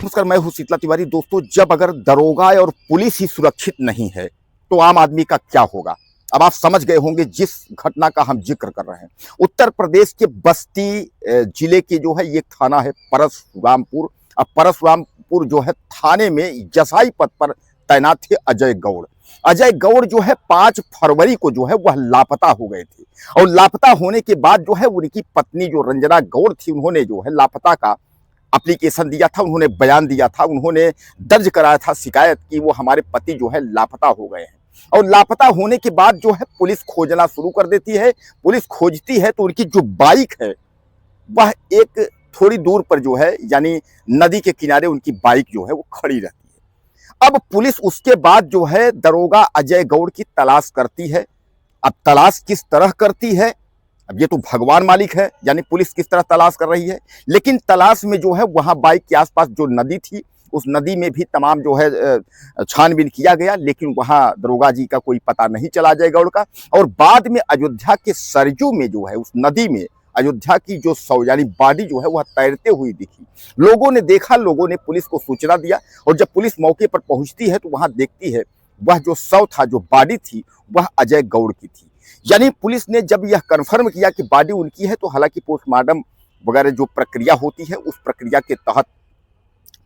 नमस्कार, मैं हूं शीतला तिवारी। दोस्तों, जब अगर दरोगा और पुलिस ही सुरक्षित नहीं है तो आम आदमी का क्या होगा। अब आप समझ गए होंगे जिस घटना का हम जिक्र कर रहे हैं। उत्तर प्रदेश के बस्ती जिले के जो है ये थाना है परशुरामपुर। अब परशुरामपुर जो है थाने में जसाई पद पर तैनात थे अजय गौड़। अजय गौड़ जो है 5 फरवरी को जो है वह लापता हो गए थे और लापता होने के बाद जो है उनकी पत्नी जो रंजना गौड़ थी, उन्होंने जो है लापता का एप्लीकेशन दिया था, उन्होंने बयान दिया था, उन्होंने दर्ज कराया था शिकायत कि वो हमारे पति जो है लापता हो गए हैं। और लापता होने के बाद जो है पुलिस खोजना शुरू कर देती है। पुलिस खोजती है तो उनकी जो बाइक है वह एक थोड़ी दूर पर जो है यानी नदी के किनारे उनकी बाइक जो है वो खड़ी रहती है। अब पुलिस उसके बाद जो है दरोगा अजय गौड़ की तलाश करती है। अब तलाश किस तरह करती है, अब ये तो भगवान मालिक है, यानी पुलिस किस तरह तलाश कर रही है। लेकिन तलाश में जो है वहां बाइक के आसपास जो नदी थी उस नदी में भी तमाम जो है छानबीन किया गया, लेकिन वहां दरोगा जी का कोई पता नहीं चला अजय गौड़ का। और बाद में अयोध्या के सरयू में जो है उस नदी में अयोध्या की जो शव यानी बॉडी जो है वह तैरते हुई दिखी। लोगों ने देखा, लोगों ने पुलिस को सूचना दिया और जब पुलिस मौके पर पहुंचती है तो वहां देखती है वह जो शव था, जो बॉडी थी, वह अजय गौड़ की थी। यानी पुलिस ने जब यह कन्फर्म किया कि बॉडी उनकी है तो हालांकि पोस्टमार्टम वगैरह जो प्रक्रिया होती है उस प्रक्रिया के तहत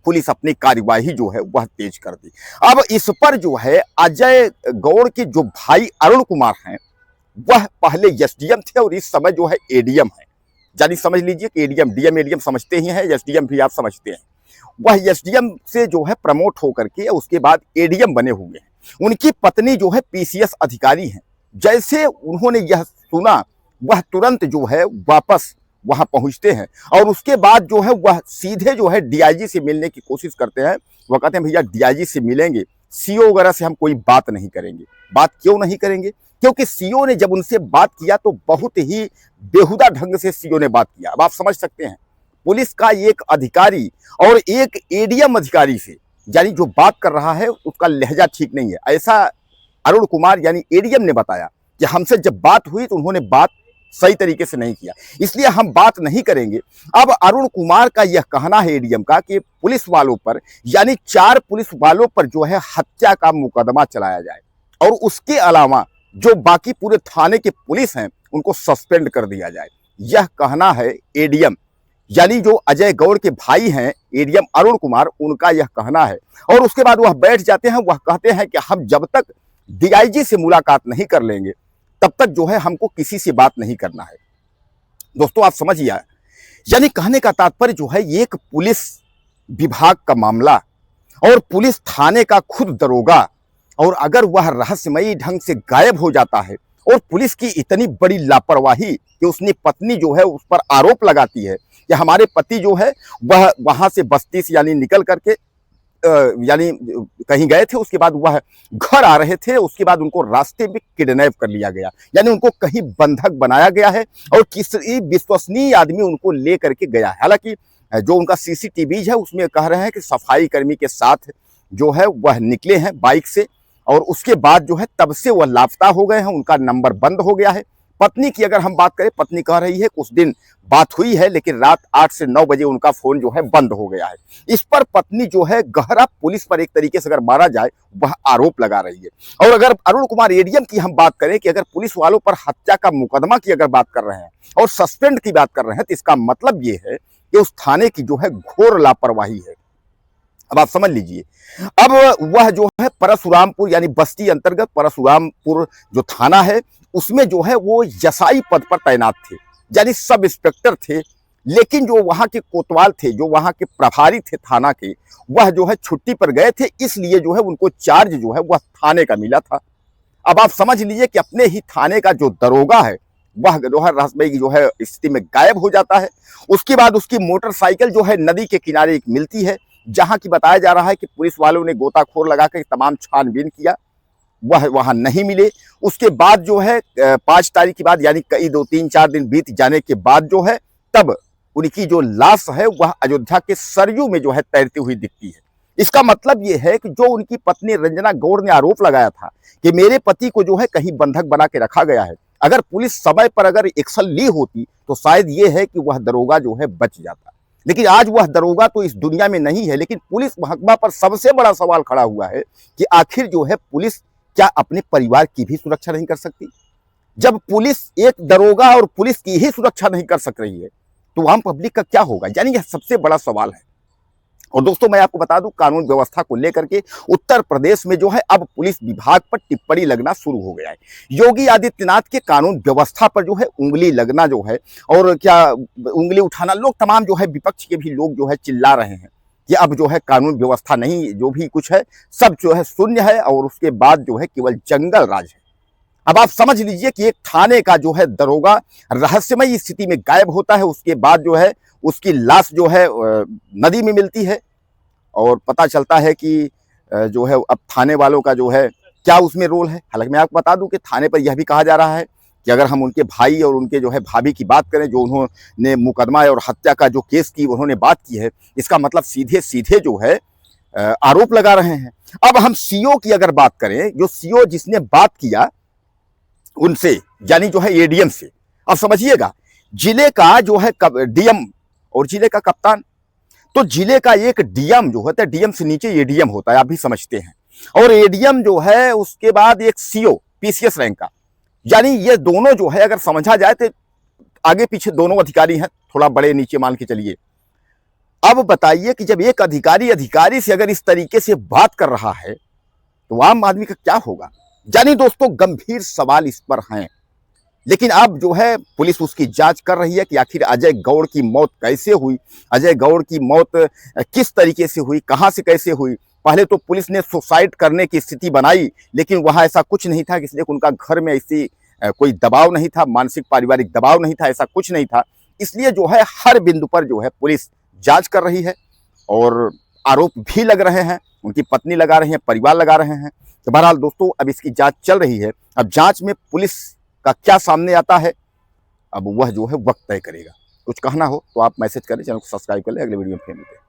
पुलिस अपनी कार्यवाही जो है वह तेज कर दी। अब इस पर जो है अजय गौड़ के जो भाई अरुण कुमार हैं वह पहले एसडीएम थे और इस समय जो है एडीएम है। यानी समझ लीजिए कि एडीएम डीएम एडीएम समझते ही हैं, एसडीएम भी आप समझते हैं। वह एसडीएम से जो है प्रमोट होकर के उसके बाद एडीएम बने हुए हैं। उनकी पत्नी जो है पीसीएस अधिकारी हैं। जैसे उन्होंने यह सुना वह तुरंत जो है वापस वहां पहुंचते हैं और उसके बाद जो है वह सीधे जो है डीआईजी से मिलने की कोशिश करते हैं। वह कहते हैं भैया डीआईजी से मिलेंगे, सीओ वगैरह से हम कोई बात नहीं करेंगे। बात क्यों नहीं करेंगे? क्योंकि सीओ ने जब उनसे बात किया तो बहुत ही बेहुदा ढंग से सीओ ने बात किया। अब आप समझ सकते हैं पुलिस का एक अधिकारी और एक एडीएम अधिकारी से यानी जो बात कर रहा है उसका लहजा ठीक नहीं है, ऐसा अरुण कुमार यानी एडीएम ने बताया कि हमसे जब बात हुई तो उन्होंने बात सही तरीके से नहीं किया, इसलिए हम बात नहीं करेंगे। अब अरुण कुमार का यह कहना है एडीएम का कि पुलिस वालों पर यानी 4 पुलिस वालों पर जो है हत्या का मुकदमा चलाया जाए और उसके अलावा जो बाकी पूरे थाने के पुलिस हैं उनको सस्पेंड कर दिया जाए। यह कहना है एडीएम यानी जो अजय गौड़ के भाई हैं एडीएम अरुण कुमार, उनका यह कहना है। और उसके बाद वह बैठ जाते हैं, वह कहते हैं कि हम जब तक डीआईजी से मुलाकात नहीं कर लेंगे तब तक जो है हमको किसी से बात नहीं करना है। दोस्तों आप समझिए, यानी कहने का तात्पर्य जो है एक पुलिस विभाग का मामला और पुलिस थाने का खुद दरोगा, और अगर वह रहस्यमयी ढंग से गायब हो जाता है और पुलिस की इतनी बड़ी लापरवाही कि उसने पत्नी जो है उस पर आरोप लगाती है कि हमारे पति जो है वह वहां से बस्ती से यानी निकल करके यानी कहीं गए थे, उसके बाद वह घर आ रहे थे, उसके बाद उनको रास्ते में किडनैप कर लिया गया, यानी उनको कहीं बंधक बनाया गया है और किसी विश्वसनीय आदमी उनको ले करके गया है। हालांकि जो उनका सीसीटीवी है उसमें कह रहे हैं कि सफाई कर्मी के साथ जो है वह निकले हैं बाइक से और उसके बाद जो है तब से वह लापता हो गए हैं, उनका नंबर बंद हो गया है। पत्नी की अगर हम बात करें, पत्नी कह रही है कुछ दिन बात हुई है लेकिन रात 8 से 9 बजे उनका फोन जो है बंद हो गया है। इस पर पत्नी जो है गहरा पुलिस पर एक तरीके से अगर मारा जाए वह आरोप लगा रही है। और अगर अरुण कुमार एडीएम की हम बात करें कि अगर पुलिस वालों पर हत्या का मुकदमा की अगर बात कर रहे हैं और सस्पेंड की बात कर रहे हैं तो इसका मतलब ये है कि उस थाने की जो है घोर लापरवाही है। अब आप समझ लीजिए, अब वह जो है परशुरामपुर यानी बस्ती अंतर्गत परशुरामपुर जो थाना है उसमें जो है वो जसाई पद पर तैनात थे, यानी सब इंस्पेक्टर थे। लेकिन जो वहां के कोतवाल थे, जो वहां के प्रभारी थे थाना के, वह जो है छुट्टी पर गए थे, इसलिए जो है उनको चार्ज जो है वह थाने का मिला था। अब आप समझ लीजिए कि अपने ही थाने का जो दरोगा है वह जो है रहस्यमयी की जो है स्थिति में गायब हो जाता है। उसके बाद उसकी मोटरसाइकिल जो है नदी के किनारे एक मिलती है, जहां की बताया जा रहा है कि पुलिस वालों ने गोताखोर लगाकर तमाम छानबीन किया, वह वहां नहीं मिले। उसके बाद जो है 5 तारीख के बाद यानी कई 2-3-4 दिन बीत जाने के बाद जो है तब उनकी जो लाश है वह अयोध्या के सरयू में जो है तैरती हुई दिखती है। इसका मतलब यह है कि जो उनकी पत्नी रंजना गौड़ ने आरोप लगाया था कि मेरे पति को जो है कहीं बंधक बना के रखा गया है, अगर पुलिस समय पर अगर एक्शन ली होती तो शायद ये है कि वह दरोगा जो है बच जाता। लेकिन आज वह दरोगा तो इस दुनिया में नहीं है। लेकिन पुलिस महकमा पर सबसे बड़ा सवाल खड़ा हुआ है कि आखिर जो है पुलिस क्या अपने परिवार की भी सुरक्षा नहीं कर सकती? जब पुलिस एक दरोगा और पुलिस की ही सुरक्षा नहीं कर सक रही है तो आम पब्लिक का क्या होगा? यानी यह सबसे बड़ा सवाल है। और दोस्तों मैं आपको बता दूं, कानून व्यवस्था को लेकर के उत्तर प्रदेश में जो है अब पुलिस विभाग पर टिप्पणी लगना शुरू हो गया है। योगी आदित्यनाथ के कानून व्यवस्था पर जो है उंगली लगना जो है, और क्या उंगली उठाना, लोग तमाम जो है विपक्ष के भी लोग जो है चिल्ला रहे हैं कि अब जो है कानून व्यवस्था नहीं, जो भी कुछ है सब जो है शून्य है और उसके बाद जो है केवल जंगल राज है। अब आप समझ लीजिए कि एक थाने का जो है दरोगा रहस्यमय स्थिति में गायब होता है, उसके बाद जो है उसकी लाश जो है नदी में मिलती है और पता चलता है कि जो है अब थाने वालों का जो है क्या उसमें रोल है। हालांकि मैं आपको बता दूं कि थाने पर यह भी कहा जा रहा है कि अगर हम उनके भाई और उनके जो है भाभी की बात करें, जो उन्होंने मुकदमा और हत्या का जो केस की उन्होंने बात की है, इसका मतलब सीधे सीधे जो है आरोप लगा रहे हैं। अब हम सीओ की अगर बात करें, जो सीओ जिसने बात किया उनसे, यानी जो है एडीएम से, अब समझिएगा जिले का जो है डीएम और जिले का कप्तान, तो जिले का एक डीएम जो होता है, डीएम से नीचे एडीएम होता है, आप भी समझते हैं, और एडीएम जो है उसके बाद एक सीओ पीसीएस रैंक का, यानी ये दोनों जो है अगर समझा जाए तो आगे पीछे दोनों अधिकारी हैं, थोड़ा बड़े नीचे मान के चलिए। अब बताइए कि जब एक अधिकारी से अगर इस तरीके से बात कर रहा है तो आम आदमी का क्या होगा? यानी दोस्तों गंभीर सवाल इस पर हैं। लेकिन अब जो है पुलिस उसकी जांच कर रही है कि आखिर अजय गौड़ की मौत कैसे हुई, अजय गौड़ की मौत किस तरीके से हुई, कहां से कैसे हुई। पहले तो पुलिस ने सुसाइड करने की स्थिति बनाई, लेकिन वहां ऐसा कुछ नहीं था, इसलिए उनका घर में ऐसी कोई दबाव नहीं था, मानसिक पारिवारिक दबाव नहीं था, ऐसा कुछ नहीं था। इसलिए जो है हर बिंदु पर जो है पुलिस जांच कर रही है और आरोप भी लग रहे हैं, उनकी पत्नी लगा रही है, परिवार लगा रहे हैं। तो बहरहाल दोस्तों अब इसकी जांच चल रही है। अब जांच में पुलिस का क्या सामने आता है, अब वह जो है वक्त तय करेगा। कुछ कहना हो तो आप मैसेज करें, चैनल को सब्सक्राइब कर लें। अगले वीडियो में फिर मिलते हैं।